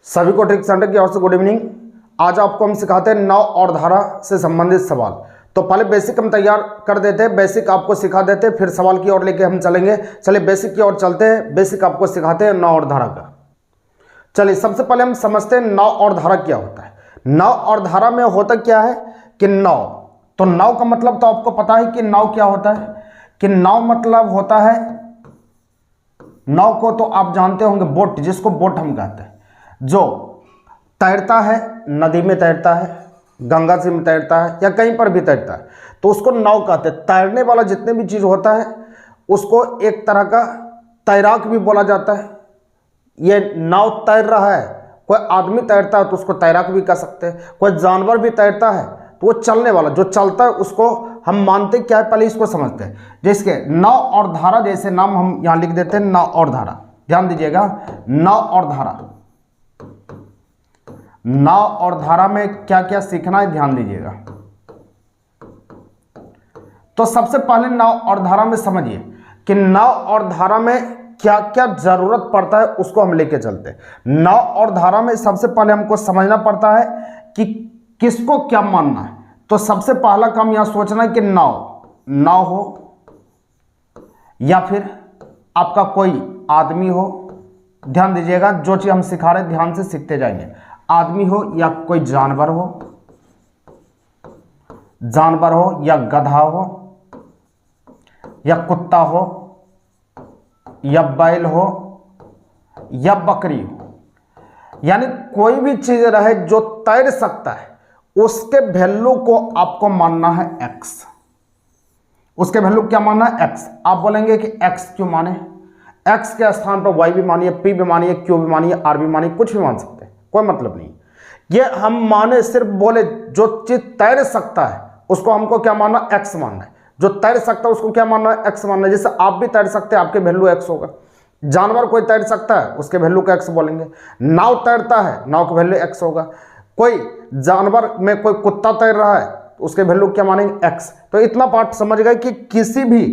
सभी को trick centre की ओर से गुड इवनिंग। आज आपको हम सिखाते हैं नाव और धारा से संबंधित सवाल। तो पहले बेसिक हम तैयार कर देते हैं, बेसिक आपको सिखा देते हैं, फिर सवाल की ओर लेके हम चलेंगे। चलिए बेसिक की ओर चलते हैं, बेसिक आपको सिखाते हैं नाव और धारा का। चलिए सबसे पहले हम समझते हैं नाव और धारा क्या होता है। नाव और धारा में होता क्या है कि नाव, तो नाव का मतलब तो आपको पता है कि नाव क्या होता है, कि नाव मतलब होता है, नाव को तो आप जानते होंगे बोट, जिसको बोट हम कहते हैं, जो तैरता है, नदी में तैरता है, गंगा जी में तैरता है या कहीं पर भी तैरता है, तो उसको नाव कहते हैं। तैरने वाला जितने भी चीज़ होता है उसको एक तरह का तैराक भी बोला जाता है। ये नाव तैर रहा है, कोई आदमी तैरता है तो उसको तैराक भी कह सकते हैं, कोई जानवर भी तैरता है तो वो चलने वाला जो चलता है उसको हम मानते क्या है, पहले इसको समझते हैं। जैसे नाव और धारा, जैसे नाम हम यहाँ लिख देते हैं नाव और धारा, ध्यान दीजिएगा। नाव और धारा, नाव और धारा में क्या क्या सीखना है ध्यान दीजिएगा। तो सबसे पहले नाव और धारा में समझिए कि नाव और धारा में क्या क्या जरूरत पड़ता है, उसको हम लेके चलते हैं। नाव और धारा में सबसे पहले हमको समझना पड़ता है कि किसको क्या मानना है। तो सबसे पहला काम यहां सोचना है कि नाव हो या फिर आपका कोई आदमी हो। ध्यान दीजिएगा, जो चीज हम सिखा रहे हैं ध्यान से सीखते जाएंगे। आदमी हो या कोई जानवर हो, या गधा हो या कुत्ता हो या बैल हो या बकरी हो, यानी कोई भी चीज रहे जो तैर सकता है, उसके वैल्यू को आपको मानना है x। उसके वैल्यू क्या मानना है x। आप बोलेंगे कि x क्यों माने, x के स्थान पर y भी मानिए, p भी मानिए, q भी मानिए, r भी मानिए, कुछ भी मान सकते हैं, कोई मतलब नहीं। ये हम माने सिर्फ बोले जो चीज तैर सकता है उसको हमको क्या मानना, x मानना है। जो तैर सकता है उसको क्या मानना है, x मानना है। जैसे आप भी तैर सकते हैं, आपके वैल्यू x होगा। जानवर कोई तैर सकता है, उसके वैल्यू को x बोलेंगे। नाव तैरता है, नाव का वैल्यू x होगा। कोई जानवर में कोई कुत्ता तैर रहा है, उसके वैल्यू क्या मानेंगे, x। तो इतना पार्ट समझ गए कि किसी भी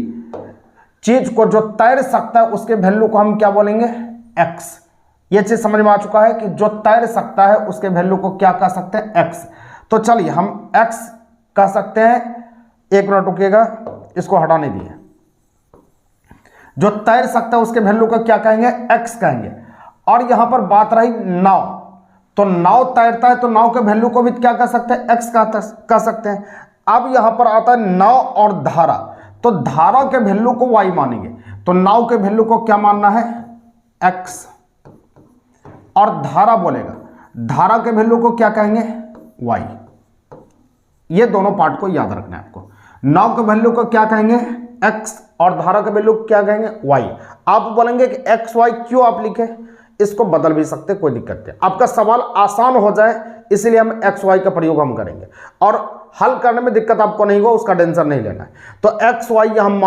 चीज को जो तैर सकता है उसके वैल्यू को हम क्या बोलेंगे, x। ये चीज समझ में आ चुका है कि जो तैर सकता है उसके वैल्यू को क्या कह सकते हैं, x। तो चलिए हम x कह सकते हैं। एक मिनट रुकिएगा, इसको हटाने दिए। जो तैर सकता है उसके वैल्यू को क्या कहेंगे, x कहेंगे। और यहां पर बात रही नाव, तो नाव तैरता है तो नाव के वैल्यू को भी क्या कह सकते हैं, x कह सकते हैं। अब यहां पर आता है नाव और धारा, तो धारा के वैल्यू को y मानेंगे, तो नाव के वैल्यू को क्या मानना है, x। और धारा बोलेगा, धारा के वैल्यू को क्या कहेंगे, y। ये दोनों पार्ट को याद रखना है आपको। नाव के वैल्यू को क्या कहेंगे, x, और धारा के वैल्यू क्या कहेंगे, y। आप बोलेंगे कि x y क्यों आप लिखे, इसको बदल भी सकते, कोई दिक्कत नहीं। आपका सवाल आसान हो जाए इसलिए हम x y का प्रयोग हम करेंगे, और हल करने में दिक्कत आपको नहीं होगा, उसका टेंशन नहीं लेना है। तो x y हम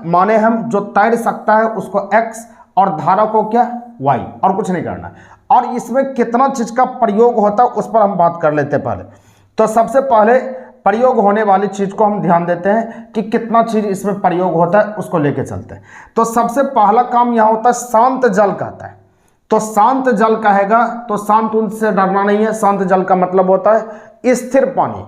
माने हम जो तैर सकता है उसको x, और धारा को क्या, y, और कुछ नहीं करना है। और इसमें कितना चीज का प्रयोग होता है उस पर हम बात कर लेते हैं पहले। तो सबसे पहले प्रयोग होने वाली चीज को हम ध्यान देते हैं कि कितना चीज इसमें प्रयोग होता है, उसको लेके चलते हैं। तो सबसे पहला काम यहां होता है शांत जल कहता है। तो शांत जल कहेगा तो शांत उनसे डरना नहीं है। शांत जल का मतलब होता है स्थिर पानी,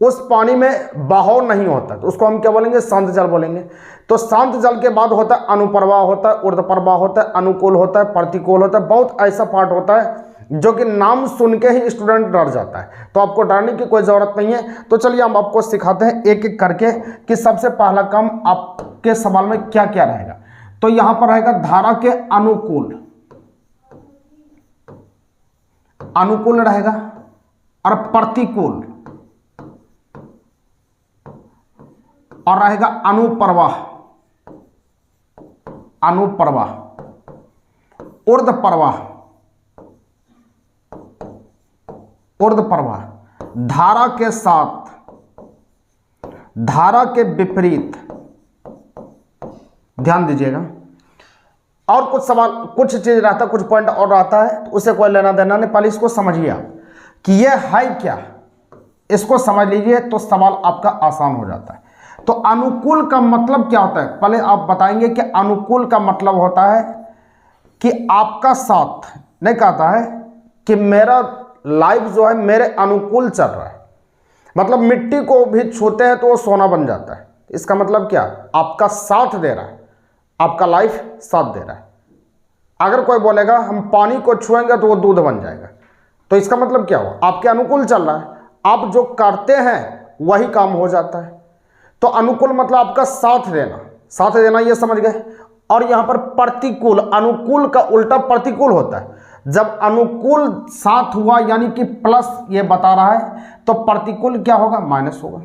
उस पानी में बहाव नहीं होता, तो उसको हम क्या बोलेंगे, शांत जल बोलेंगे। तो शांत जल के बाद होता है अनुप्रवाह होता है, ऊर्ध्वप्रवाह होता है, अनुकूल होता है, प्रतिकूल होता है। बहुत ऐसा पार्ट होता है जो कि नाम सुन के ही स्टूडेंट डर जाता है, तो आपको डरने की कोई जरूरत नहीं है। तो चलिए हम आपको सिखाते हैं एक एक करके कि सबसे पहला काम आपके सवाल में क्या क्या रहेगा। तो यहां पर रहेगा धारा के अनुकूल, अनुकूल रहेगा, और प्रतिकूल, और रहेगा अनुप्रवाह, अनुप्रवाह, ऊर्ध्वप्रवाह, ऊर्ध्वप्रवाह। धारा के साथ, धारा के विपरीत, ध्यान दीजिएगा। और कुछ सवाल, कुछ चीज रहता है, कुछ पॉइंट और रहता है, तो उसे कोई लेना देना नहीं। पहले इसको समझिए आप कि ये है क्या, इसको समझ लीजिए तो सवाल आपका आसान हो जाता है। तो अनुकूल का मतलब क्या होता है, पहले आप बताएंगे कि अनुकूल का मतलब होता है कि आपका साथ नहीं कहता है, कि मेरा लाइफ जो है मेरे अनुकूल चल रहा है, मतलब मिट्टी को भी छूते हैं तो वो सोना बन जाता है। इसका मतलब क्या, आपका साथ दे रहा है, आपका लाइफ साथ दे रहा है। अगर कोई बोलेगा हम पानी को छुएंगे तो वो दूध बन जाएगा, तो इसका मतलब क्या हुआ, आपके अनुकूल चल रहा है, आप जो करते हैं वही काम हो जाता है। तो अनुकूल मतलब आपका साथ देना, साथ देना ये समझ गए। और यहां पर प्रतिकूल, अनुकूल का उल्टा प्रतिकूल होता है। जब अनुकूल साथ हुआ यानी कि प्लस ये बता रहा है, तो प्रतिकूल क्या होगा, माइनस होगा।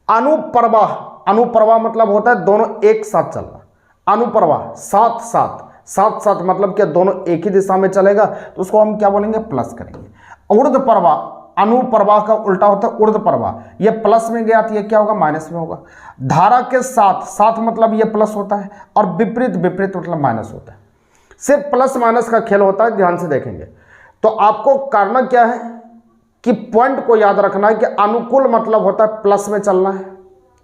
अनुप्रवाह, अनुप्रवाह मतलब होता है दोनों एक साथ चलना। अनुप्रवाह साथ साथ, साथ साथ मतलब क्या, दोनों एक ही दिशा में चलेगा, तो उसको हम क्या बोलेंगे, प्लस करेंगे। ऊर्ध्व प्रवाह, अनुप्रवाह का उल्टा होता है ऊर्ध्व प्रवाह, ये प्लस में गया तो ये क्या होगा, माइनस में होगा। धारा के साथ, साथ मतलब ये प्लस होता है, और विपरीत, विपरीत मतलब माइनस होता है। सिर्फ प्लस माइनस का खेल होता है, ध्यान से देखेंगे। तो आपको करना क्या है कि पॉइंट को याद रखना है कि अनुकूल मतलब होता है प्लस में चलना है,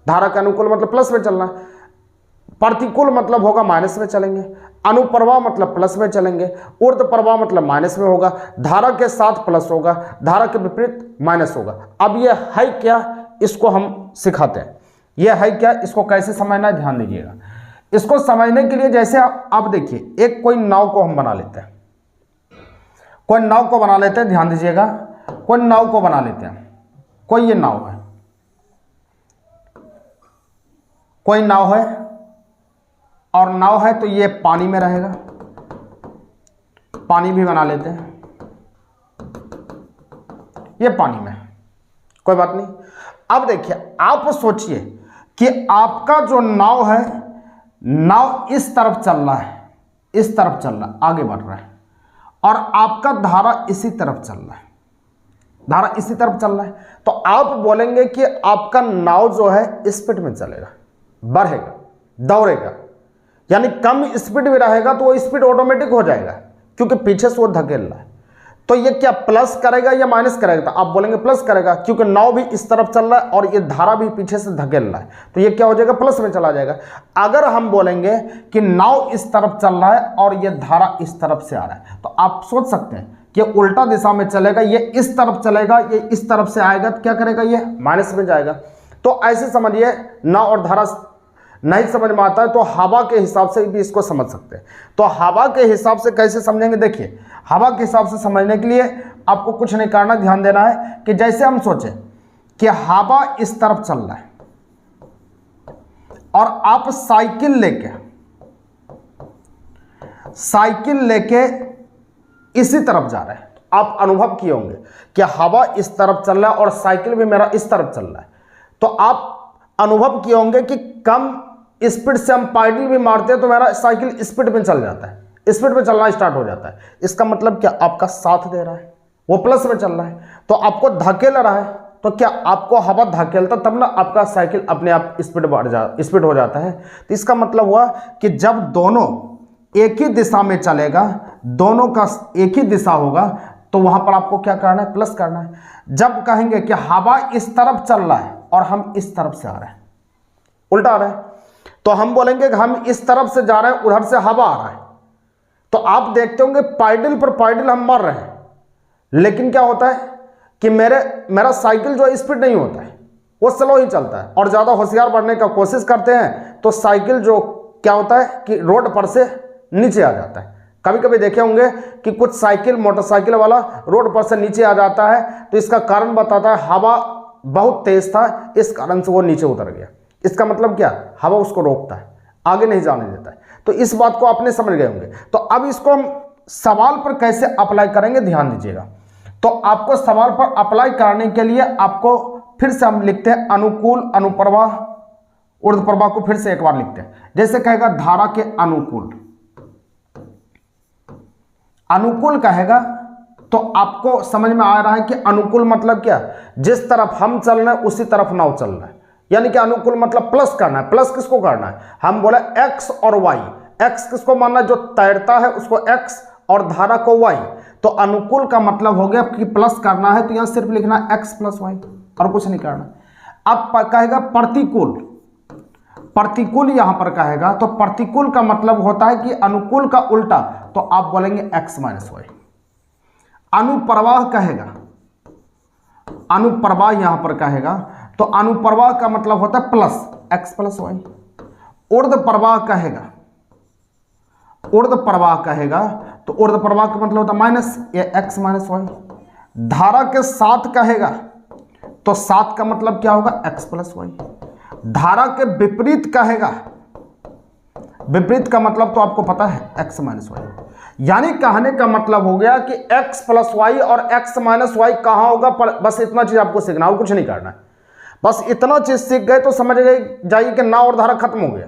धारा के अनुकूल मतलब प्लस में चलना है। प्रतिकूल मतलब होगा माइनस में चलेंगे, अनुप्रवाह मतलब प्लस में चलेंगे, ऊर्ध्व प्रवाह मतलब माइनस में होगा, धारा के साथ प्लस होगा, धारा के विपरीत माइनस होगा। अब ये है क्या, इसको हम सिखाते हैं। ये है क्या, इसको कैसे समझना है, ध्यान दीजिएगा। इसको समझने के लिए जैसे आप देखिए, एक कोई नाव को हम बना लेते हैं, कोई नाव को बना लेते हैं, ध्यान दीजिएगा। कोई नाव को बना लेते हैं, कोई ये नाव है, कोई नाव है, और नाव है तो ये पानी में रहेगा, पानी भी बना लेते हैं, ये पानी में, कोई बात नहीं। अब देखिए, आप सोचिए कि आपका जो नाव है, नाव इस तरफ चल रहा है, इस तरफ चल रहा है, आगे बढ़ रहा है, और आपका धारा इसी तरफ चल रहा है, धारा इसी तरफ चल रहा है। तो आप बोलेंगे कि आपका नाव जो है स्पीड में चलेगा, बढ़ेगा, दौड़ेगा, यानी कम स्पीड में रहेगा तो वो स्पीड ऑटोमेटिक हो जाएगा, क्योंकि पीछे से वो धकेल रहा है। तो ये क्या प्लस करेगा या माइनस करेगा, तो आप बोलेंगे प्लस करेगा, क्योंकि नाव भी इस तरफ चल रहा है और ये धारा भी पीछे से धकेल रहा है, तो ये क्या हो जाएगा, प्लस में चला जाएगा। अगर हम बोलेंगे कि नाव इस तरफ चल रहा है और ये धारा इस तरफ से आ रहा है, तो आप सोच सकते हैं कि उल्टा दिशा में चलेगा, ये इस तरफ चलेगा, ये इस तरफ से आएगा, तो क्या करेगा, ये माइनस में जाएगा। तो ऐसे समझिए, नाव और धारा नहीं समझ में आता है तो हवा के हिसाब से भी इसको समझ सकते हैं। तो हवा के हिसाब से कैसे समझेंगे, देखिए, हवा के हिसाब से समझने के लिए आपको कुछ नहीं करना, ध्यान देना है कि जैसे हम सोचें कि हवा इस तरफ चल रहा है और आप साइकिल लेके इसी तरफ जा रहे हैं, तो आप अनुभव किए होंगे कि हवा इस तरफ चल रहा है और साइकिल भी मेरा इस तरफ चल रहा है। तो आप अनुभव किए होंगे कि कम स्पीड से हम पैडल भी मारते हैं तो मेरा साइकिल स्पीड में चल जाता है, स्पीड में चलना स्टार्ट हो जाता है। इसका मतलब क्या, आपका साथ दे रहा है, वो प्लस में चल रहा है, तो आपको धकेल रहा है, तो क्या आपको हवा धकेलता तब ना आपका साइकिल अपने आप स्पीड हो जाता है। तो इसका मतलब हुआ कि जब दोनों एक ही दिशा में चलेगा, दोनों का एक ही दिशा होगा, तो वहां पर आपको क्या करना है, प्लस करना है। जब कहेंगे कि हवा इस तरफ चल रहा है और हम इस तरफ से आ रहे हैं, उल्टा आ रहा है, तो हम बोलेंगे कि हम इस तरफ से जा रहे हैं, उधर से हवा आ रहा है। तो आप देखते होंगे पैडल पर पैडल हम मार रहे हैं, लेकिन क्या होता है कि मेरा साइकिल जो स्पीड नहीं होता है, वो स्लो ही चलता है, और ज़्यादा होशियार बढ़ने का कोशिश करते हैं तो साइकिल जो क्या होता है कि रोड पर से नीचे आ जाता है। कभी कभी देखे होंगे कि कुछ साइकिल, मोटरसाइकिल वाला रोड पर से नीचे आ जाता है, तो इसका कारण बताता है हवा बहुत तेज था, इस कारण से वो नीचे उतर गया। इसका मतलब क्या, हवा उसको रोकता है, आगे नहीं जाने देता है। तो इस बात को आपने समझ गए होंगे। तो अब इसको हम सवाल पर कैसे अप्लाई करेंगे, ध्यान दीजिएगा। तो आपको सवाल पर अप्लाई करने के लिए आपको फिर से हम लिखते हैं अनुकूल, अनुप्रवाह, ऊर्ध्व प्रवाह को फिर से एक बार लिखते हैं। जैसे कहेगा धारा के अनुकूल, अनुकूल कहेगा तो आपको समझ में आ रहा है कि अनुकूल मतलब क्या, जिस तरफ हम चल रहे हैं उसी तरफ नाव चल रहा है, यानी कि अनुकूल मतलब प्लस करना है। प्लस किसको करना है, हम बोले एक्स और वाई। एक्स किसको मानना है, जो तैरता है उसको एक्स और धारा को वाई। तो अनुकूल का मतलब हो गया कि प्लस करना है, तो यहां सिर्फ लिखना है एक्स प्लस वाई, और कुछ नहीं करना। अब कहेगा प्रतिकूल, प्रतिकूल यहां पर कहेगा तो प्रतिकूल का मतलब होता है कि अनुकूल का उल्टा, तो आप बोलेंगे एक्स माइनस वाई। अनुप्रवाह कहेगा, अनुप्रवाह यहां पर कहेगा तो अनुप्रवाह का मतलब होता है प्लस एक्स प्लस वाई। ऊर्ध्व प्रवाह कहेगा, ऊर्ध्व प्रवाह कहेगा तो ऊर्ध्व प्रवाह का मतलब होता है माइनस एक्स माइनस वाई। धारा के साथ कहेगा तो साथ का मतलब क्या होगा, एक्स प्लस वाई। धारा के विपरीत कहेगा, विपरीत का मतलब तो आपको पता है एक्स माइनस वाई। यानी कहने का मतलब हो गया कि एक्स प्लस वाई और एक्स माइनस वाई कहां होगा, बस इतना चीज आपको सीखना और कुछ नहीं करना है। बस इतना चीज सीख गए तो समझ गए जाइए कि नाव और धारा खत्म हो गया,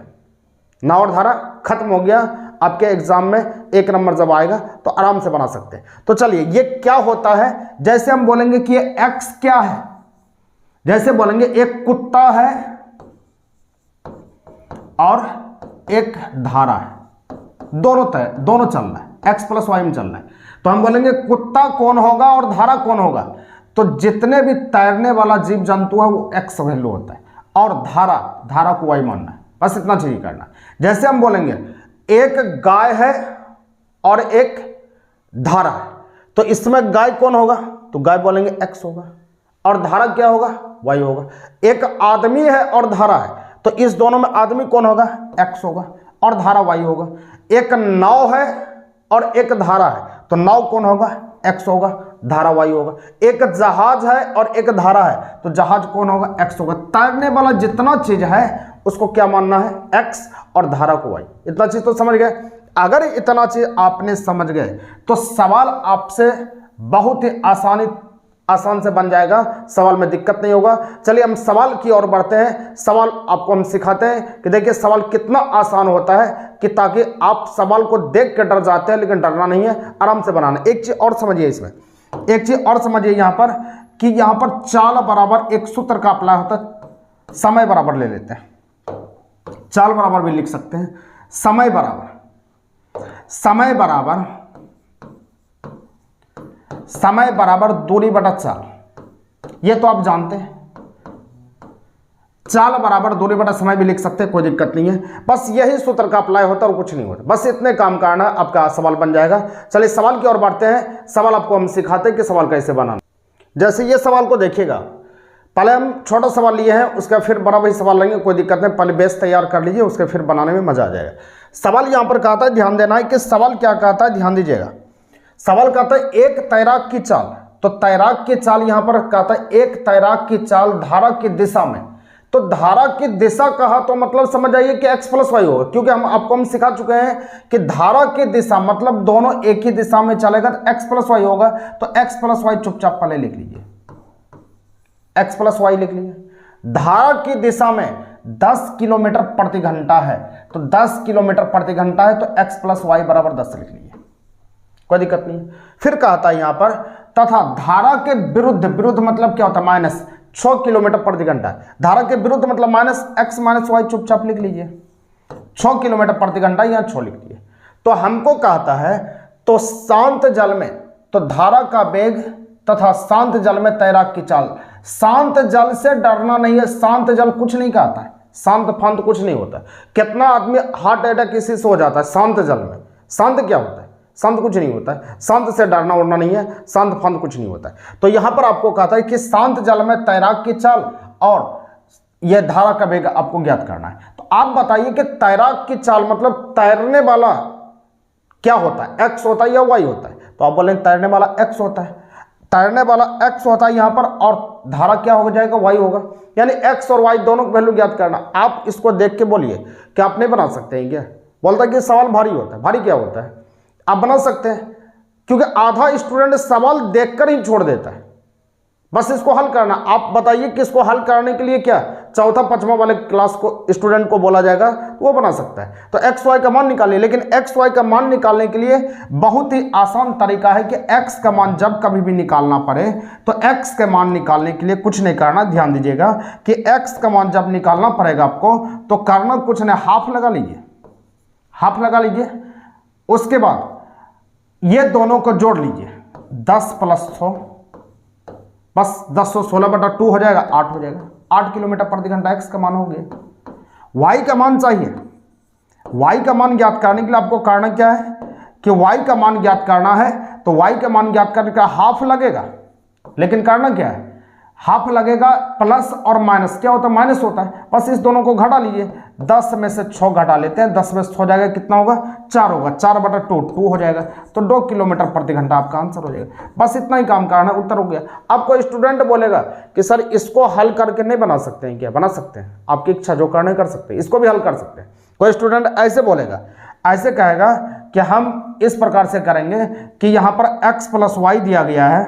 नाव और धारा खत्म हो गया। आपके एग्जाम में 1 नंबर जब आएगा तो आराम से बना सकते हैं। तो चलिए ये क्या होता है, जैसे हम बोलेंगे कि ये एक्स क्या है, जैसे बोलेंगे एक कुत्ता है और एक धारा है, दोनों चल रहा है, एक्स प्लस वाई में चल रहा है। तो हम बोलेंगे कुत्ता कौन होगा और धारा कौन होगा, तो जितने भी तैरने वाला जीव जंतु है वो एक्स वैल्यू होता है और धारा को वाई मानना है। बस इतना चीज करना है। जैसे हम बोलेंगे एक गाय है और एक धारा है, तो इसमें गाय कौन होगा, तो गाय बोलेंगे एक्स होगा और धारा क्या होगा, वाई होगा। एक आदमी है और धारा है, तो इस दोनों में आदमी कौन होगा, एक्स होगा और धारा वाई होगा। एक नाव है और एक धारा है, तो नाव कौन होगा, एक्स होगा, धारा वाई होगा। एक जहाज है और एक धारा है, तो जहाज कौन होगा, एक्स होगा। तैरने वाला जितना चीज है उसको क्या मानना है, एक्स और धारा को वाई। इतना चीज तो समझ गए। अगर इतना चीज आपने समझ गए तो सवाल आपसे बहुत ही आसान से बन जाएगा, सवाल में दिक्कत नहीं होगा। चलिए हम सवाल की ओर बढ़ते हैं। सवाल आपको हम सिखाते हैं कि देखिए सवाल कितना आसान होता है, कि ताकि आप सवाल को देख के डर जाते हैं, लेकिन डरना नहीं है, आराम से बनाना। एक चीज और समझिए, इसमें एक चीज और समझिए यहां पर कि यहां पर चाल बराबर एक सूत्र का अप्लाई होता है, समय बराबर ले लेते हैं, चाल बराबर भी लिख सकते हैं, समय बराबर दूरी बटा चाल, ये तो आप जानते हैं। चाल बराबर दूरी बटा समय भी लिख सकते हैं, कोई दिक्कत नहीं है। बस यही सूत्र का अप्लाई होता है और कुछ नहीं होता। बस इतने काम करना, आपका सवाल बन जाएगा। चलिए सवाल की ओर बढ़ते हैं। सवाल आपको हम सिखाते हैं कि सवाल कैसे बनाना। जैसे ये सवाल को देखिएगा, पहले हम छोटा सवाल लिए हैं, उसका फिर बड़ा वही सवाल लेंगे, कोई दिक्कत नहीं। पहले बेस तैयार कर लीजिए, उसके फिर बनाने में मजा आ जाएगा। सवाल यहां पर कहता है, ध्यान देना है कि सवाल क्या कहता है, ध्यान दीजिएगा। सवाल कहता है एक तैराक की चाल, तो तैराक की चाल यहां पर कहता है एक तैराक की चाल धारा की दिशा में। तो धारा की दिशा कहा तो मतलब समझ आइए कि एक्स प्लस वाई होगा, क्योंकि हम सिखा चुके हैं कि धारा की दिशा मतलब दोनों एक ही दिशा में चलेगा तो एक्स प्लस वाई होगा। तो एक्स प्लस वाई चुपचाप पहले लिख लीजिए, एक्स प्लस वाई लिख लीजिए। धारा की दिशा में 10 किलोमीटर प्रति घंटा है, तो 10 किलोमीटर प्रति घंटा है, तो एक्स प्लस वाई बराबर 10 लिख लीजिए, कोई दिक्कत नहीं। फिर कहता है यहां पर तथा धारा के विरुद्ध मतलब क्या होता है, माइनस 6 किलोमीटर प्रति घंटा। धारा के विरुद्ध मतलब माइनस एक्स माइनस वाई, चुपचाप लिख लीजिए। 6 किलोमीटर प्रति घंटा, यहां 6 लिख लीजिए। तो हमको कहता है तो शांत जल में, तो धारा का वेग तथा शांत जल में तैराक की चाल। शांत जल से डरना नहीं है, शांत जल कुछ नहीं कहता है, शांत फांत कुछ नहीं होता। कितना आदमी हार्ट अटैक किसी से हो जाता है शांत जल में। शांत क्या होता है, शांत कुछ नहीं होता है, शांत से डरना उड़ना नहीं है, शांत फांत कुछ नहीं होता है। तो यहां पर आपको कहता है कि शांत जल में तैराक की चाल और यह धारा का वेग आपको ज्ञात करना है। तो आप बताइए कि तैराक की चाल मतलब तैरने वाला क्या होता है, एक्स होता है या वाई होता है। तो आप बोलेंगे तैरने वाला एक्स होता है, तैरने वाला एक्स होता है यहां पर, और धारा क्या हो जाएगा, वाई होगा। यानी एक्स और वाई दोनों वैल्यू ज्ञात करना। आप इसको देख के बोलिए कि आप नहीं बना सकते हैं क्या, बोलता है कि सवाल भारी होता है। भारी क्या होता है, आप बना सकते हैं, क्योंकि आधा स्टूडेंट सवाल देखकर ही छोड़ देता है। बस इसको हल करना। आप बताइए कि इसको हल करने के लिए क्या चौथा पांचवा वाले क्लास को स्टूडेंट को बोला जाएगा, तो वो बना सकता है। तो एक्स वाई का मान निकालिए, लेकिन एक्स वाई का मान निकालने के लिए बहुत ही आसान तरीका है कि एक्स का मान जब कभी भी निकालना पड़े तो एक्स के मान निकालने के लिए कुछ नहीं करना। ध्यान दीजिएगा कि एक्स का मान जब निकालना पड़ेगा आपको तो करना कुछ नहीं, हाफ लगा लीजिए, हाफ लगा लीजिए। उसके बाद ये दोनों को जोड़ लीजिए, 10 + 100, बस 10 16 बटा 2 हो जाएगा, 8 हो जाएगा। 8 किलोमीटर प्रति घंटा एक्स का मान हो गया। वाई का मान चाहिए। वाई का मान ज्ञात करने के लिए आपको करना क्या है कि वाई का मान ज्ञात करना है, तो y का मान ज्ञात करने का हाफ लगेगा, लेकिन करना क्या है, हाफ लगेगा, प्लस और माइनस क्या होता है, माइनस होता है, बस इस दोनों को घटा लीजिए, 10 में से 6 घटा लेते हैं, 10 में से 6 हो जाएगा, कितना होगा, 4 होगा, 4/2 2 हो जाएगा, तो 2 किलोमीटर प्रति घंटा आपका आंसर हो जाएगा। बस इतना ही काम करना है, उत्तर हो गया। अब कोई स्टूडेंट बोलेगा कि सर इसको हल करके नहीं बना सकते हैं क्या, बना सकते हैं, आपकी इच्छा जो करना कर सकते हैं, इसको भी हल कर सकते हैं। कोई स्टूडेंट ऐसे बोलेगा, ऐसे कहेगा कि हम इस प्रकार से करेंगे कि यहाँ पर x + y दिया गया है,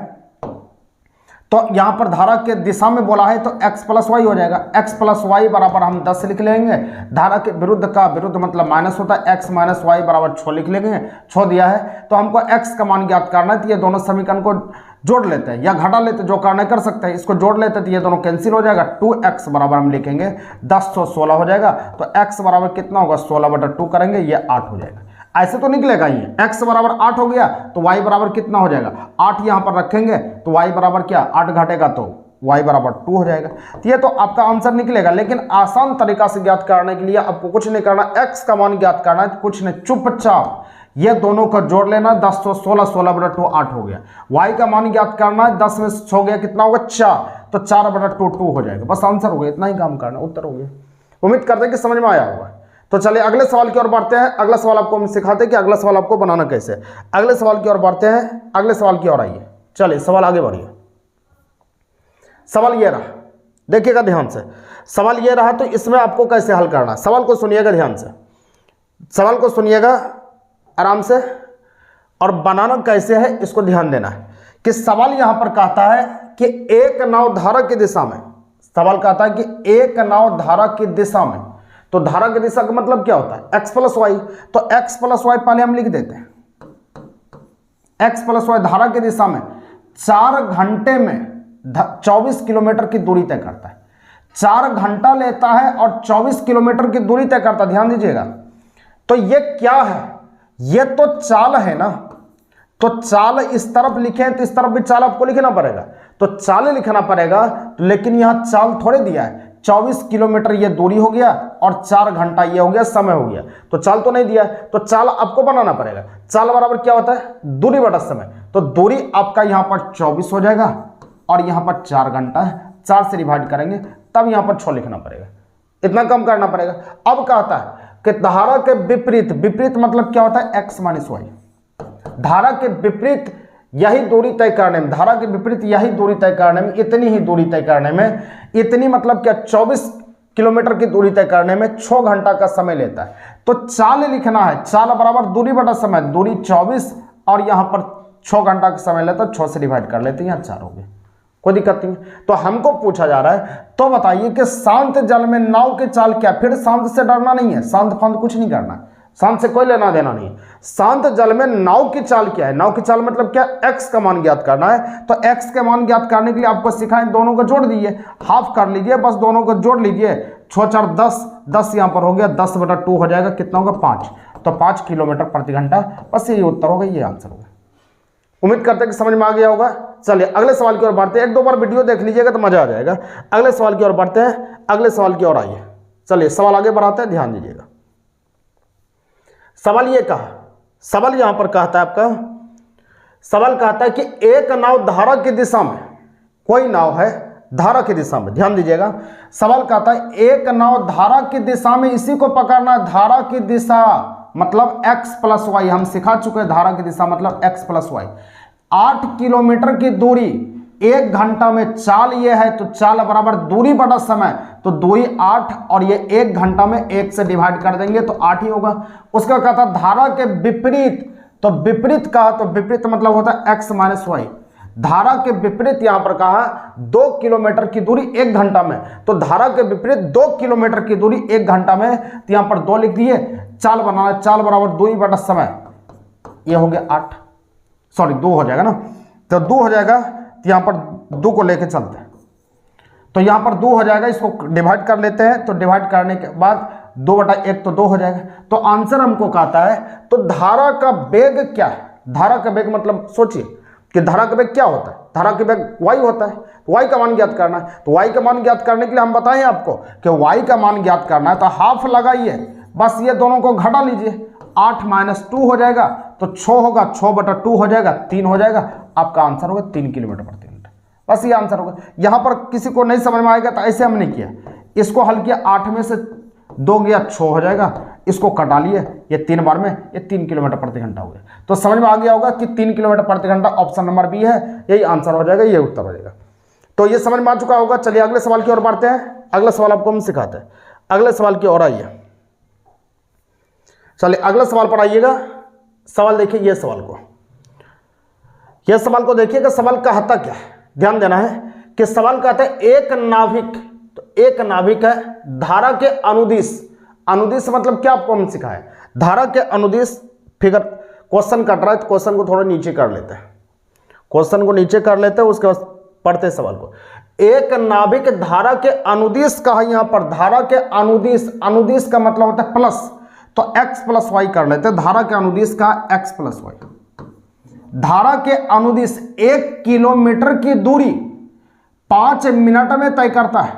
तो यहां पर धारा के दिशा में बोला है तो x + y हो जाएगा, x + y बराबर हम 10 लिख लेंगे, धारा के विरुद्ध का विरुद्ध मतलब माइनस होता है, x - y बराबर 6 लिख लेंगे, 6 दिया है तो हमको x का मान ज्ञात करना है, तो ये दोनों समीकरण को जोड़ लेते हैं या घटा लेते हैं, जो करना कर सकते हैं, इसको जोड़ लेते हैं तो ये दोनों कैंसिल हो जाएगा, 2x बराबर हम लिखेंगे 10 तो 16 हो जाएगा, तो x बराबर कितना होगा, 16/2 करेंगे, ये 8 हो जाएगा। ऐसे तो निकलेगा ये, x बराबर 8 हो गया तो y बराबर कितना हो जाएगा, 8 यहां पर रखेंगे तो y बराबर क्या, 8 घटेगा तो y बराबर 2 हो जाएगा। तो ये तो आपका आंसर निकलेगा, लेकिन आसान तरीका से ज्ञात करने के लिए आपको कुछ नहीं करना, x का मान ज्ञात करना है, कुछ नहीं, चुपचाप ये दोनों को जोड़ लेना, 10 तो 16, 16/2 8 हो गया, y का मान ज्ञात करना है, 10 में से 6 गया, कितना होगा, 4, तो 4/2 2 हो जाएगा, बस आंसर हो गया, इतना ही काम करना, उत्तर हो गया। उम्मीद करते हैं कि समझ में आया होगा। तो चलिए अगले सवाल की ओर बढ़ते हैं। अगला सवाल आपको हम सिखाते हैं कि अगला सवाल आपको बनाना कैसे है। अगले सवाल की ओर बढ़ते हैं, अगले सवाल की ओर आइए, चलिए सवाल आगे बढ़िए। सवाल ये रहा, देखिएगा ध्यान से, सवाल ये रहा, तो इसमें आपको कैसे हल करना है, सवाल को सुनिएगा ध्यान से, सवाल को सुनिएगा आराम से, और बनाना कैसे है इसको ध्यान देना है। कि सवाल यहां पर कहता है कि एक नाव धारा की दिशा में, सवाल कहता है कि एक नाव धारा की दिशा में, तो धारा की दिशा का मतलब क्या होता है, x + y, तो x + y पहले हम लिख देते हैं, x + y धारा की दिशा में 4 घंटे में 24 किलोमीटर की दूरी तय करता है, 4 घंटा लेता है और 24 किलोमीटर की दूरी तय करता है, ध्यान दीजिएगा। तो ये क्या है, ये तो चाल है ना, तो चाल इस तरफ लिखे तो इस तरफ भी चाल आपको लिखना पड़ेगा, तो चाल लिखना पड़ेगा, लेकिन यहां चाल थोड़े दिया है, 24 किलोमीटर ये दूरी हो गया और 4 घंटा ये हो गया, समय हो गया, तो चाल तो नहीं दिया है, तो चाल आपको बनाना पड़ेगा। चाल बराबर क्या होता है, दूरी बटा समय, तो दूरी आपका यहां पर 24 हो जाएगा और यहां पर 4 घंटा है, 4 से डिवाइड करेंगे तब यहां पर 6 लिखना पड़ेगा, इतना कम करना पड़ेगा। अब कहता है कि धारा के विपरीत, विपरीत मतलब क्या होता है, x - y, धारा के विपरीत यही दूरी तय करने में, धारा के विपरीत यही दूरी तय करने में, इतनी ही दूरी तय करने में, इतनी मतलब क्या, 24 किलोमीटर की दूरी तय करने में 6 घंटा का समय लेता है। तो चाल लिखना है, चाल बराबर दूरी बटा समय, दूरी 24 और यहां पर 6 घंटा का समय लेता है, 6 से डिवाइड कर लेते हैं, यहाँ 4 हो गए, कोई दिक्कत नहीं। तो हमको पूछा जा रहा है, तो बताइए कि शांत जल में नाव की चाल क्या, फिर शांत से डरना नहीं है, शांत फांत कुछ नहीं करना है, शांत से कोई लेना देना नहीं है। शांत जल में नाव की चाल क्या है, नाव की चाल मतलब क्या, x का मान ज्ञात करना है, तो x के मान ज्ञात करने के लिए आपको सिखाएं, दोनों को जोड़ दीजिए, हाफ कर लीजिए, बस दोनों को जोड़ लीजिए, 6 4 10, 10 यहां पर हो गया, 10/2 हो जाएगा, कितना होगा, 5, तो 5 किलोमीटर प्रति घंटा, बस यही उत्तर होगा, ये आंसर होगा। उम्मीद करते हैं कि समझ में आ गया होगा। चलिए अगले सवाल की ओर बढ़ते हैं, 1-2 बार वीडियो देख लीजिएगा तो मजा आ जाएगा। अगले सवाल की ओर बढ़ते हैं, अगले सवाल की ओर आइए, चलिए सवाल आगे बढ़ाते हैं, ध्यान दीजिएगा। सवाल ये कहा, सवाल यहां पर कहता है आपका, सवाल कहता है कि एक नाव धारा की दिशा में, कोई नाव है धारा की दिशा में, ध्यान दीजिएगा, सवाल कहता है एक नाव धारा की दिशा में, इसी को पकड़ना है, धारा की दिशा मतलब x + y, हम सिखा चुके हैं, धारा की दिशा मतलब x + y, 8 किलोमीटर की दूरी 1 घंटा में, चाल ये है तो चाल बराबर दूरी बटा समय, तो दूरी 8 और ये 1 घंटा में 1 से डिवाइड कर देंगे तो 8 ही होगा। उसका कहता धारा के विपरीत, तो विपरीत कहा, तो विपरीत मतलब होता है x - y, धारा के विपरीत यहां पर कहा 2 किलोमीटर की दूरी 1 घंटा में, तो धारा के विपरीत 2 किलोमीटर की दूरी 1 घंटा में, तो यहां पर 2 लिख दिए, चाल बनाना, चाल बराबर दूरी बटा समय, ये हो गया 8, सॉरी 2 हो जाएगा ना, तो 2 हो जाएगा, तो यहां पर 2 को लेके चलते हैं, तो यहां पर 2 हो जाएगा, इसको डिवाइड कर लेते हैं, तो डिवाइड करने के बाद 2/1 तो 2 हो जाएगा। तो आंसर हमको कहता है, तो धारा का वेग क्या है, धारा का वेग मतलब सोचिए कि धारा का वेग क्या होता है, धारा का वेग y होता है, तो y का मान ज्ञात करना है, तो y का मान ज्ञात करने के लिए हम बताएं आपको कि y का मान ज्ञात करना है, तो हाफ लगाइए, बस ये दोनों को घटा लीजिए, 8 माइनस 2 हो जाएगा तो 6 होगा, 6/2 हो जाएगा, 3 हो जाएगा। आपका आंसर होगा 3 किलोमीटर प्रति घंटा। बस ये आंसर होगा। यहां पर किसी को नहीं समझ में आएगा तो ऐसे हमने किया, इसको हल किया, 8 में से 2 गया 6 हो जाएगा, इसको कटा लिए, ये 3 बार में ये 3 किलोमीटर प्रति घंटा हो गया। तो समझ में आ गया होगा कि 3 किलोमीटर प्रति घंटा ऑप्शन नंबर बी है, यही आंसर हो जाएगा, ये उत्तर हो जाएगा। तो ये समझ में आ चुका होगा। चलिए अगले सवाल की ओर बढ़ते हैं। अगला सवाल आपको हम सिखाते हैं। अगले सवाल की ओर आइए। चलिए अगले सवाल पर आइएगा। सवाल देखिए, ये सवाल को देखिएगा। सवाल कहता क्या है, ध्यान देना है कि सवाल कहता है एक नाभिक, तो एक नाभिक है, धारा के अनुदिश, अनुदिश मतलब क्या आपको हम सिखाए, धारा के अनुदिश, फिगर क्वेश्चन कट रहा है तो क्वेश्चन को थोड़ा नीचे कर लेते हैं, क्वेश्चन को नीचे कर लेते हैं, उसके बाद पढ़ते हैं सवाल को। एक नाभिक धारा के अनुदिश कहा, यहां पर धारा के अनुदिश, अनुदिश का मतलब होता है प्लस, तो x प्लस वाई कर लेते हैं। धारा के अनुदिश का x प्लस वाई, धारा के अनुदिश 1 किलोमीटर की दूरी 5 मिनट में तय करता है।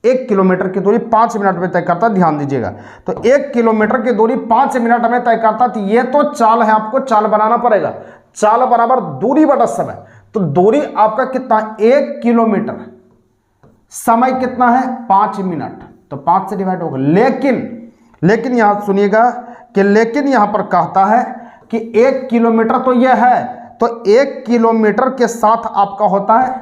1 किलोमीटर की दूरी 5 मिनट में तय करता है, ध्यान दीजिएगा। तो 1 किलोमीटर की दूरी 5 मिनट में तय करता है। तो ये तो चाल है, आपको चाल बनाना पड़ेगा। चाल बराबर दूरी बटा समय, तो दूरी आपका कितना, 1 किलोमीटर, समय कितना है 5 मिनट, तो 5 से डिवाइड होगा। लेकिन यहां सुनिएगा कि लेकिन यहां पर कहता है कि 1 किलोमीटर तो यह है, तो 1 किलोमीटर के साथ आपका होता है,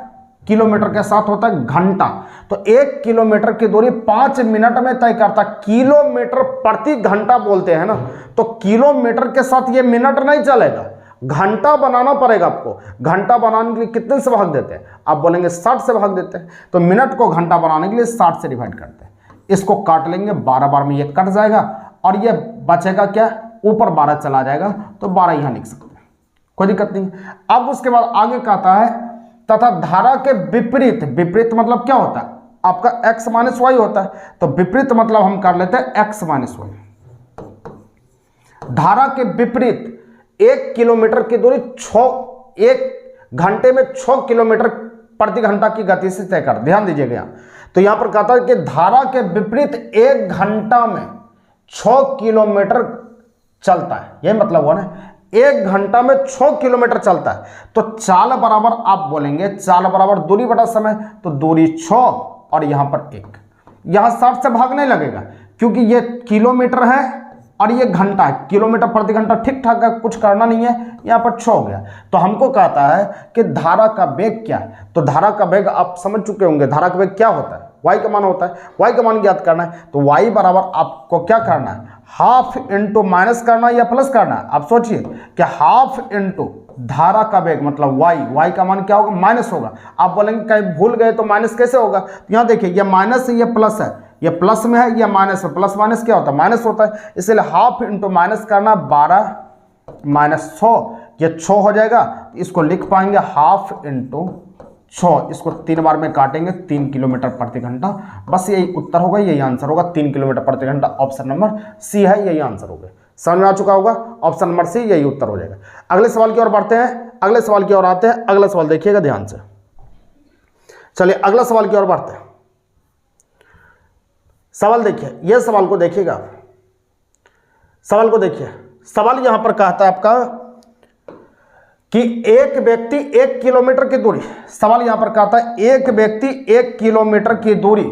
किलोमीटर के साथ होता है घंटा। तो 1 किलोमीटर की दूरी 5 मिनट में तय करता, किलोमीटर प्रति घंटा बोलते हैं ना, तो किलोमीटर के साथ ये मिनट नहीं चलेगा, घंटा बनाना पड़ेगा आपको। घंटा बनाने के लिए कितने से भाग देते हैं, आप बोलेंगे 60 से भाग देते हैं, तो मिनट को घंटा बनाने के लिए 60 से डिवाइड करते हैं। इसको काट लेंगे, 12 बार में ये कट जाएगा और ये बचेगा क्या, ऊपर 12 चला जाएगा, तो 12 यहां लिख सकते हैं, कोई दिक्कत नहीं। अब उसके बाद आगे कहता है तथा धारा के विपरीत, विपरीत मतलब क्या होता है आपका x माइनस वाई होता है, तो विपरीत मतलब हम कर लेते हैं x माइनस वाई। धारा के विपरीत 1 किलोमीटर की दूरी 1 घंटे में 6 किलोमीटर प्रति घंटा की गति से तय कर, ध्यान दीजिएगा यहां। तो यहां पर कहता है कि धारा के विपरीत 1 घंटा में 6 किलोमीटर चलता है, यही मतलब हुआ ना, 1 घंटा में 6 किलोमीटर चलता है। तो चाल बराबर आप बोलेंगे, चाल बराबर दूरी बटा समय, तो दूरी 6 और यहां पर 1, यहां 60 से भागने लगेगा क्योंकि ये किलोमीटर है और ये घंटा है, किलोमीटर प्रति घंटा ठीक ठाक है, कुछ करना नहीं है, यहां पर 6 हो गया। तो हमको कहता है कि धारा का वेग क्या है, तो धारा का वेग आप समझ चुके होंगे, धारा का वेग क्या होता है, y का मान होता है, y का मान ज्ञात करना है। तो y बराबर आपको क्या करना है, हाफ इंटू माइनस करना है या प्लस करना है, आप सोचिए कि हाफ इंटू धारा का वेग मतलब y का मान क्या होगा, माइनस होगा। आप बोलेंगे कहीं भूल गए तो माइनस कैसे होगा, तो यहाँ देखिए ये माइनस है, ये प्लस है, ये प्लस में है, ये माइनस में, प्लस माइनस क्या होता है, माइनस होता है, इसलिए हाफ इंटू माइनस करना, 12 माइनस 6, ये 6 हो जाएगा। इसको लिख पाएंगे हाफ इंटू 6, इसको 3 बार में काटेंगे, 3 किलोमीटर प्रति घंटा। बस यही उत्तर होगा, यही आंसर होगा, 3 किलोमीटर प्रति घंटा। ऑप्शन नंबर सी है, यही आंसर होगा। समझ में आ चुका होगा, ऑप्शन नंबर सी यही उत्तर हो जाएगा। अगले सवाल की ओर बढ़ते हैं, अगले सवाल की ओर आते हैं। अगला सवाल देखिएगा ध्यान से। चलिए अगला सवाल की ओर बढ़ते हैं। सवाल देखिए, यह सवाल को देखिएगा, सवाल को देखिए। सवाल यहां पर कहता है आपका कि एक व्यक्ति 1 किलोमीटर की दूरी, सवाल यहां पर कहता है एक व्यक्ति 1 किलोमीटर की दूरी,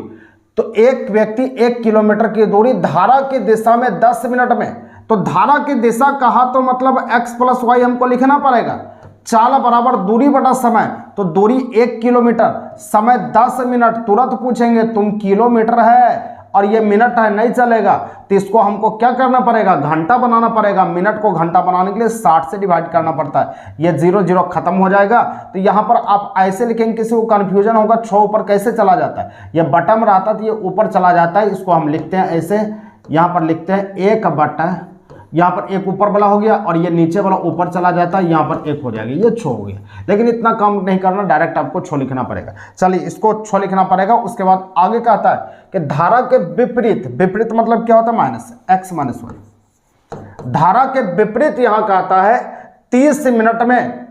तो एक व्यक्ति 1 किलोमीटर की दूरी धारा की दिशा में 10 मिनट में, तो धारा की दिशा कहा तो मतलब x प्लस वाई हमको लिखना पड़ेगा। चाल बराबर दूरी बटा समय, तो दूरी 1 किलोमीटर, समय 10 मिनट। तुरंत पूछेंगे तुम किलोमीटर है और ये मिनट है, नहीं चलेगा, तो इसको हमको क्या करना पड़ेगा, घंटा बनाना पड़ेगा। मिनट को घंटा बनाने के लिए 60 से डिवाइड करना पड़ता है, ये 0 0 खत्म हो जाएगा। तो यहाँ पर आप ऐसे लिखेंगे, किसी को कंफ्यूजन होगा 6 ऊपर कैसे चला जाता है, ये बटन रहता तो ये ऊपर चला जाता है। इसको हम लिखते हैं ऐसे, यहाँ पर लिखते हैं 1 बटा, यहाँ पर 1 ऊपर वाला हो गया और ये नीचे वाला ऊपर चला जाता है, यहाँ पर 1 हो जाएगा, ये 6 हो गया। लेकिन इतना काम नहीं करना, डायरेक्ट आपको 6 लिखना पड़ेगा। चलिए इसको 6 लिखना पड़ेगा। उसके बाद आगे कहता है कि धारा के विपरीत, विपरीत मतलब क्या होता है, माइनस, x माइनस वाई। धारा के विपरीत यहाँ कहता है 30 मिनट में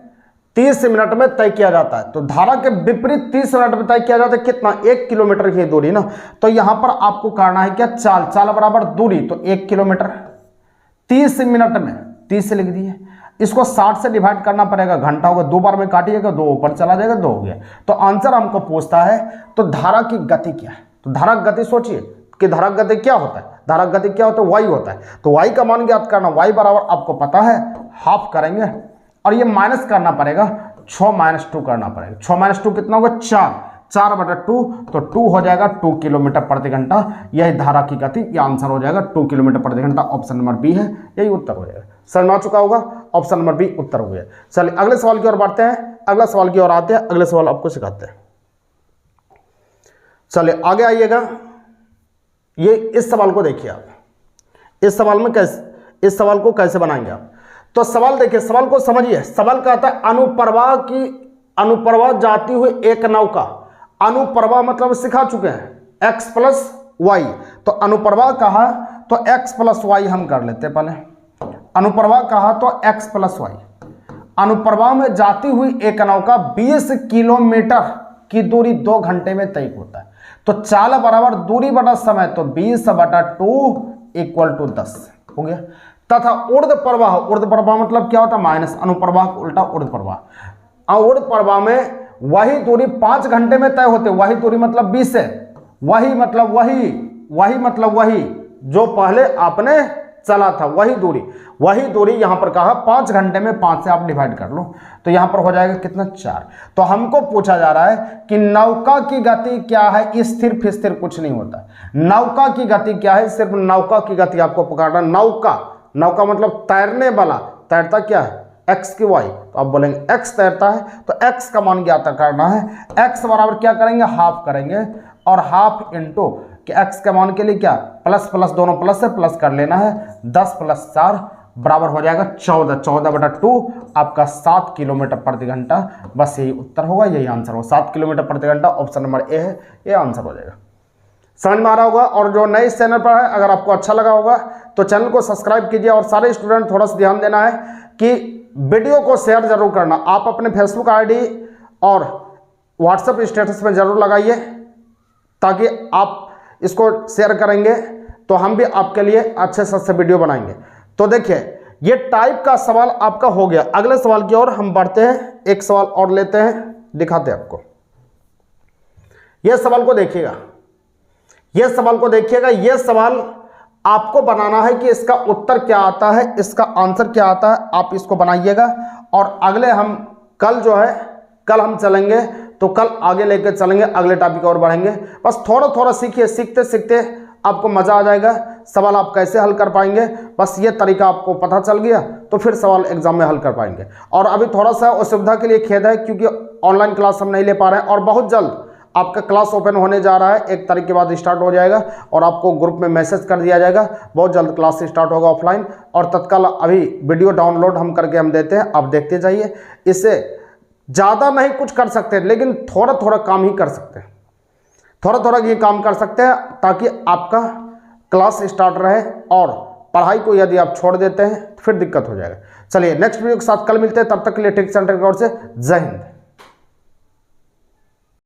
30 मिनट में तय किया जाता है। तो धारा के विपरीत 30 मिनट में तय किया जाता है कितना, 1 किलोमीटर की दूरी ना। तो यहां पर आपको करना है क्या, चाल, चाल बराबर दूरी, तो 1 किलोमीटर 30 मिनट में 30 लिख दिए। इसको 60 से डिवाइड करना पड़ेगा, घंटा होगा, 2 बार में काटिएगा, 2 ऊपर चला जाएगा, 2 हो गया। तो आंसर हमको पूछता है तो धारा की गति क्या है। तो धारा की गति सोचिए कि धारा की गति क्या होता है, धारा की गति क्या होता है, वाई होता है। तो वाई का मान ज्ञात करना, वाई बराबर आपको पता है हाफ करेंगे और ये माइनस करना पड़ेगा, 6 - 2 करना पड़ेगा। 6 - 2 कितना होगा, 4, 4/2, तो 2 हो जाएगा 2 किलोमीटर प्रति घंटा। यही धारा की गति, ये आंसर हो जाएगा 2 किलोमीटर प्रति घंटा। ऑप्शन नंबर बी है, यही उत्तर हो जाएगा। समझ में आ चुका होगा, ऑप्शन नंबर बी उत्तर हो गया। चलिए अगले सवाल की ओर बढ़ते हैं, अगला सवाल की ओर आते हैं, अगले सवाल आपको सिखाते हैं। चलिए आगे आइएगा, ये इस सवाल को देखिए आप, इस सवाल में कैसे, इस सवाल को कैसे बनाएंगे आप। तो सवाल देखिए, सवाल को समझिए। सवाल कहता है अनुप्रवाह जाती हुई एक नौका, अनुप्रवाह मतलब सिखा चुके हैं x + y, तो अनुप्रवाह कहा तो x + y हम कर लेते हैं पहले। अनुप्रवाह कहा तो x + y, अनुप्रवाह में जाती हुई एक नौका 20 किलोमीटर की दूरी 2 घंटे में तय होता है। तो चाल बराबर दूरी बटा समय, तो 20/2 = 10 हो गया। तथा ऊर्ध्व प्रवाह, ऊर्ध्व प्रवाह मतलब क्या होता है, माइनस, अनुप्रवाह को उल्टा ऊर्ध्व प्रवाह। ऊर्ध्व प्रवाह में वही दूरी 5 घंटे में तय होते, वही दूरी मतलब 20 है, वही मतलब वही जो पहले आपने चला था, वही दूरी यहां पर कहा 5 घंटे में 5 से आप डिवाइड कर लो, तो यहां पर हो जाएगा कितना, 4। तो हमको पूछा जा रहा है कि नौका की गति क्या है, स्थिर फिर कुछ नहीं होता। नौका की गति क्या है, सिर्फ नौका की गति आपको पकड़ना। नौका मतलब तैरने वाला, तैरता क्या है, x की y, तो आप बोलेंगे x तैरता है, तो x का मान ज्ञात करना है। x बराबर क्या करेंगे, हाफ करेंगे, और हाफ इंटू कि x के मान के लिए क्या, प्लस प्लस, दोनों प्लस से प्लस कर लेना है, 10 + 4 बराबर हो जाएगा 14, 14/2 आपका 7 किलोमीटर प्रति घंटा। बस यही उत्तर होगा, यही आंसर होगा, 7 किलोमीटर प्रति घंटा। ऑप्शन नंबर ए है, ये आंसर हो जाएगा। समझ में आ रहा होगा। और जो नए इस चैनल पर है, अगर आपको अच्छा लगा होगा तो चैनल को सब्सक्राइब कीजिए। और सारे स्टूडेंट थोड़ा सा ध्यान देना है कि वीडियो को शेयर जरूर करना। आप अपने फेसबुक आईडी और व्हाट्सएप स्टेटस में जरूर लगाइए, ताकि आप इसको शेयर करेंगे तो हम भी आपके लिए अच्छे से वीडियो बनाएंगे। तो देखिए, ये टाइप का सवाल आपका हो गया। अगले सवाल की ओर हम बढ़ते हैं, एक सवाल और लेते हैं, दिखाते हैं आपको। यह सवाल को देखिएगा, यह सवाल को देखिएगा। यह सवाल आपको बनाना है कि इसका उत्तर क्या आता है, इसका आंसर क्या आता है, आप इसको बनाइएगा। और अगले हम कल हम चलेंगे, तो कल आगे लेकर चलेंगे, अगले टॉपिक और बढ़ेंगे। बस थोड़ा थोड़ा सीखिए, सीखते सीखते आपको मजा आ जाएगा। सवाल आप कैसे हल कर पाएंगे, बस ये तरीका आपको पता चल गया तो फिर सवाल एग्जाम में हल कर पाएंगे। और अभी थोड़ा सा असुविधा के लिए खेद है, क्योंकि ऑनलाइन क्लास हम नहीं ले पा रहे हैं, और बहुत जल्द आपका क्लास ओपन होने जा रहा है, 1 तारीख के बाद स्टार्ट हो जाएगा, और आपको ग्रुप में मैसेज कर दिया जाएगा, बहुत जल्द क्लास स्टार्ट होगा ऑफलाइन। और तत्काल अभी वीडियो डाउनलोड हम करके हम देते हैं, आप देखते जाइए। इससे ज़्यादा नहीं कुछ कर सकते, लेकिन थोड़ा थोड़ा काम ही कर सकते हैं, थोड़ा थोड़ा ये काम कर सकते हैं, ताकि आपका क्लास स्टार्ट रहे। और पढ़ाई को यदि आप छोड़ देते हैं तो फिर दिक्कत हो जाएगा। चलिए नेक्स्ट वीडियो के साथ कल मिलते हैं, तब तक के लिए टेक सेंटर की ओर से जय हिंद।